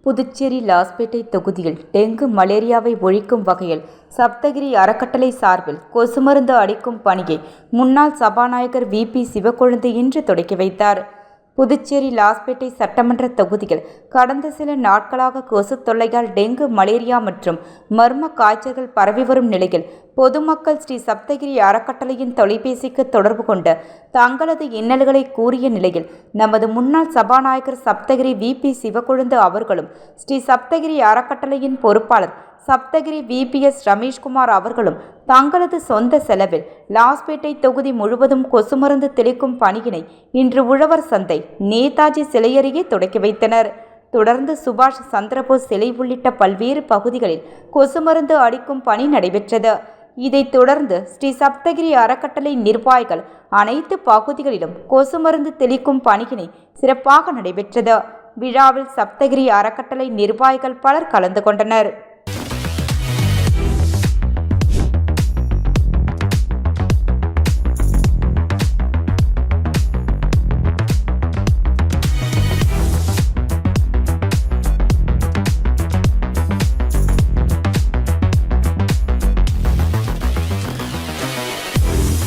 புதுச்சேரி லாஸ்பேட்டை தொகுதியில் டெங்கு மலேரியாவை ஒழிக்கும் வகையில் சப்தகிரி அறக்கட்டளை சார்பில் கொசு மருந்து அளிக்கும் பணியை முன்னாள் சபாநாயகர் வி.பி. சிவக்கொழுந்து இன்று தொடங்கி வைத்தார். புதுச்சேரி லாஸ்பேட்டை சட்டமன்ற தொகுதியில் கடந்த சில நாட்களாக கொசு தொல்லையால் டெங்கு, மலேரியா மற்றும் மர்ம காய்ச்சல்கள் பரவி வரும் நிலையில் பொதுமக்கள் ஸ்ரீ சப்தகிரி அறக்கட்டளையின் தொலைபேசிக்கு தொடர்பு கொண்டு தங்களது இன்னல்களை கூறிய நிலையில் நமது முன்னாள் சபாநாயகர் சப்தகிரி வி.பி. சிவக்கொழுந்து அவர்களும் ஸ்ரீ சப்தகிரி அறக்கட்டளையின் பொறுப்பாளர் சப்தகிரி வி.பி.எஸ். ரமேஷ்குமார் அவர்களும் தங்களது சொந்த செலவில் லாஸ்பேட்டை தொகுதி முழுவதும் கொசு மருந்து தெளிக்கும் பணியினை இன்று உழவர் சந்தை, நேதாஜி சிலை அருகே தொடங்கி வைத்தனர். தொடர்ந்து சுபாஷ் சந்திரபோஸ் சிலை உள்ளிட்ட பல்வேறு பகுதிகளில் கொசு மருந்து அளிக்கும் பணி நடைபெற்றது. இதைத் தொடர்ந்து ஸ்ரீ சப்தகிரி அறக்கட்டளை நிர்வாகிகள் அனைத்து பகுதிகளிலும் கொசு மருந்து தெளிக்கும் பணியினை சிறப்பாக நடைபெற்றது. விழாவில் சப்தகிரி அறக்கட்டளை நிர்வாகிகள் பலர் கலந்து கொண்டனர்.